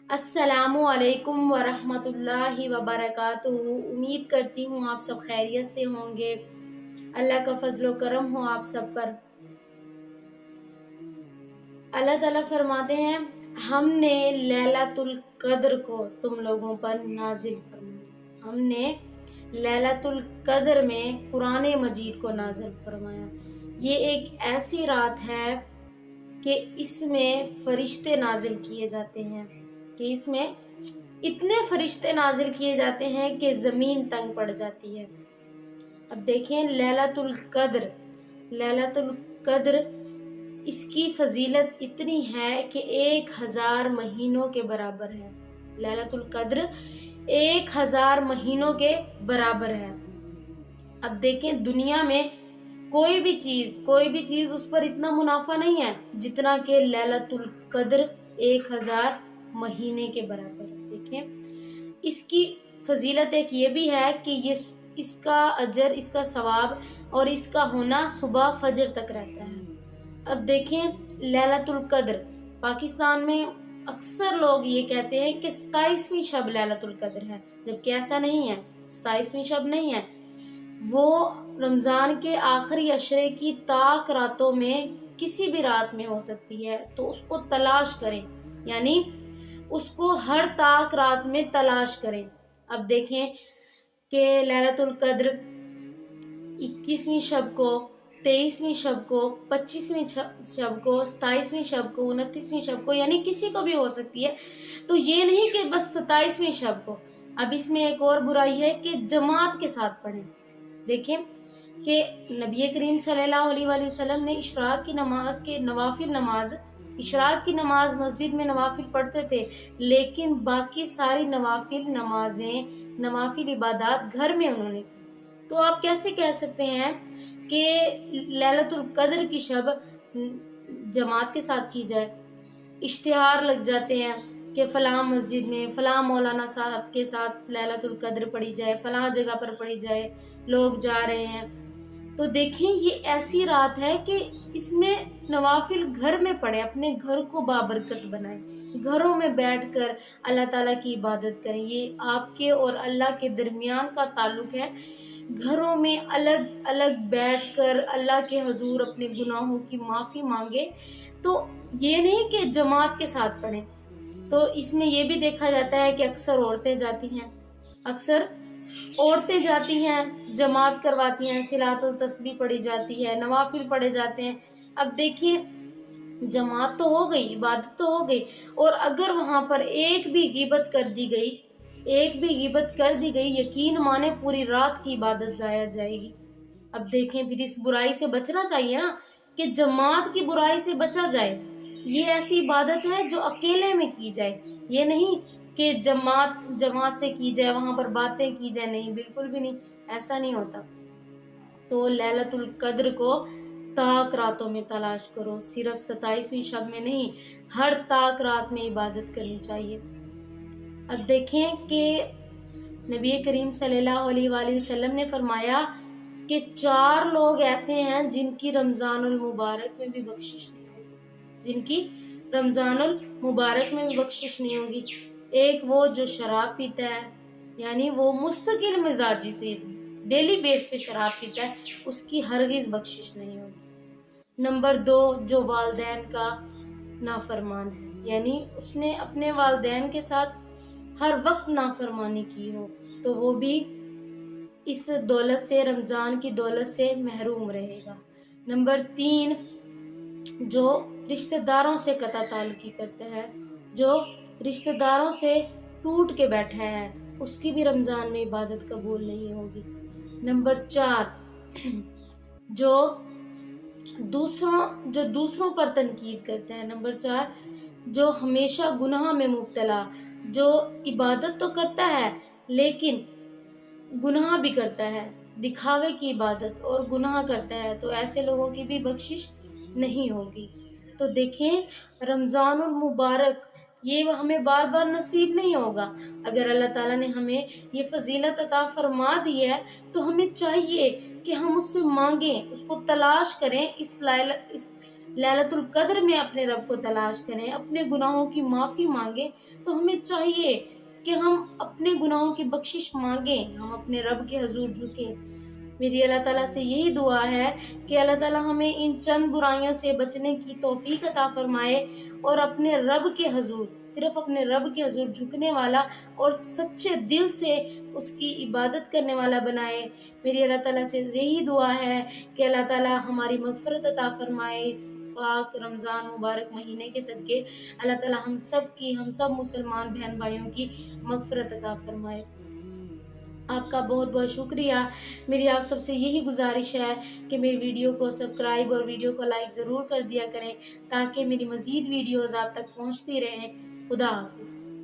अस्सलामु अलैकुम वरहमतुल्लाहि वबरकातुहू। उम्मीद करती हूँ आप सब खैरियत से होंगे। अल्लाह का फजलो करम हो आप सब पर। अल्लाह ताला फरमाते हैं, हमने लैलतुल कद्र को तुम लोगों पर नाजिल फरमाया। हमने लैलतुल कद्र में कुरान मजीद को नाजिल फरमाया। ये एक ऐसी रात है कि इसमें फरिश्ते नाजिल किए जाते हैं, कि इसमें इतने फरिश्ते नाजिल किए जाते हैं कि ज़मीन तंग पड़ जाती है। अब देखें लैलतुल कद्र इसकी फजीलत इतनी है कि 1000 महीनों के बराबर है। लैलतुल कद्र 1000 महीनों के बराबर है। अब देखें दुनिया में कोई भी चीज उस पर इतना मुनाफा नहीं है जितना कि लैलतुल कद्र 1000 महीने के बराबर है। देखें इसकी फजीलत एक ये भी है कि ये इसका अजर, इसका सवाब और इसका होना सुबह फजर तक रहता है। अब देखें लैलतुल कद्र, पाकिस्तान में अक्सर लोग ये कहते हैं कि 27वीं शब लैलतुल कद्र है, जबकि ऐसा नहीं है। 27वीं शब नहीं है, वो रमज़ान के आखिरी अशरे की ताक रातों में किसी भी रात में हो सकती है। तो उसको तलाश करें, यानी उसको हर ताक रात में तलाश करें। अब देखें कि लैलतुल कद्र 21वीं शब को, 23वीं शब को, 25वीं शब को, 27वीं शब को, 29वीं शब को, यानी किसी को भी हो सकती है। तो ये नहीं कि बस 27वीं शब को। अब इसमें एक और बुराई है कि जमात के साथ पढ़ें। देखें कि नबी करीम सल्लल्लाहु अलैहि वसल्लम ने इशराक की नमाज के नवाफिल नमाज, इशराक की नमाज मस्जिद में नवाफिल पढ़ते थे, लेकिन बाकी सारी नवाफिल नमाजें, नवाफिल इबादत घर में उन्होंने की। तो आप कैसे कह सकते हैं कि लैलतुल कद्र की शब जमात के साथ की जाए? इश्तिहार लग जाते हैं कि फलां मस्जिद में फलां मौलाना साहब के साथ लैलतुल कद्र पढ़ी जाए, फलां जगह पर पढ़ी जाए, लोग जा रहे हैं। तो देखें ये ऐसी रात है कि इसमें नवाफिल घर में पढ़े, अपने घर को बाबरकत बनाएं, घरों में बैठकर अल्लाह ताला की इबादत करें। ये आपके और अल्लाह के दरमियान का ताल्लुक है। घरों में अलग अलग बैठकर अल्लाह के हुजूर अपने गुनाहों की माफ़ी मांगे। तो ये नहीं कि जमात के साथ पढ़ें। तो इसमें ये भी देखा जाता है कि अक्सर औरतें जाती हैं, जमात करवाती हैं, सिलातुल तस्बीह पढ़ी जाती है, नवाफिल पढ़े जाते हैं। अब देखिए जमात तो हो गई, इबादत तो हो गई, और अगर वहाँ पर एक भी गिबत कर दी गई, यकीन माने पूरी रात की इबादत जाया जाएगी। अब देखें फिर इस बुराई से बचना चाहिए ना, कि जमात की बुराई से बचा जाए। ये ऐसी इबादत है जो अकेले में की जाए, ये नहीं कि जमात से की जाए, वहां पर बातें की जाए, नहीं, बिल्कुल भी नहीं, ऐसा नहीं होता। तो लैलतुल कद्र को ताक रातों में तलाश करो, सिर्फ 27वीं शब में नहीं, हर ताक रात में इबादत करनी चाहिए। अब देखें कि नबी करीम सल्लल्लाहु अलैहि वसल्लम ने फरमाया कि 4 लोग ऐसे हैं जिनकी रमज़ानुल मुबारक में भी बख्शिश नहीं होगी, एक वो जो शराब पीता है, यानी वो मुस्तकिल मिजाजी से डेली बेस पे शराब पीता है, उसकी हरगिज़ बख्शिश नहीं होगी। नंबर 2, जो वालिदैन का नाफरमान है, यानी उसने अपने वालिदैन के साथ हर वक्त नाफरमानी की हो, तो वो भी इस दौलत से, रमज़ान की दौलत से महरूम रहेगा। नंबर 3, जो रिश्तेदारों से कता ताल्लुकी करता है, जो रिश्तेदारों से टूट के बैठा है, उसकी भी रमज़ान में इबादत कबूल नहीं होगी। नंबर 4, जो दूसरों पर तनकीद करता है। नंबर 4, जो हमेशा गुनाह में मुब्तला, जो इबादत तो करता है लेकिन गुनाह भी करता है, दिखावे की इबादत और गुनाह करता है, तो ऐसे लोगों की भी बख्शिश नहीं होगी। तो देखें रमज़ानुल मुबारक ये हमें बार बार नसीब नहीं होगा। अगर अल्लाह ताला ने हमें ये फजीलत अता फरमा दी है, तो हमें चाहिए कि हम उससे मांगें, उसको तलाश करें, इस ليلۃ القدر میں اپنے رب کو تلاش کریں، اپنے گناہوں کی معافی مانگیں۔ تو ہمیں چاہیے کہ ہم اپنے گناہوں کی بخشش مانگیں، ہم اپنے رب کے حضور جھکیں۔ میری اللہ تعالیٰ سے یہی دعا ہے کہ اللہ تعالیٰ ہمیں ان چند برائیوں سے بچنے کی توفیق عطا فرمائے اور اپنے رب کے حضور، صرف اپنے رب کے حضور جھکنے والا اور سچے دل سے اس کی عبادت کرنے والا بنائے۔ میری اللہ تعالیٰ سے یہی دعا ہے کہ اللہ تعالیٰ ہماری مغفرت عطا فرمائے اس پاک رمضان مبارک مہینے کے صدقے۔ اللہ تعالیٰ ہم سب مسلمان بہن بھائیوں کی مغفرت عطا فرمائے۔ آپ کا بہت بہت شکریہ۔ میری آپ سب سے یہی گزارش ہے کہ میری ویڈیو کو سبسکرائب اور ویڈیو کو لائک ضرور کر دیا کریں تاکہ میری مزید ویڈیوز آپ تک پہنچتی رہیں۔ خدا حافظ۔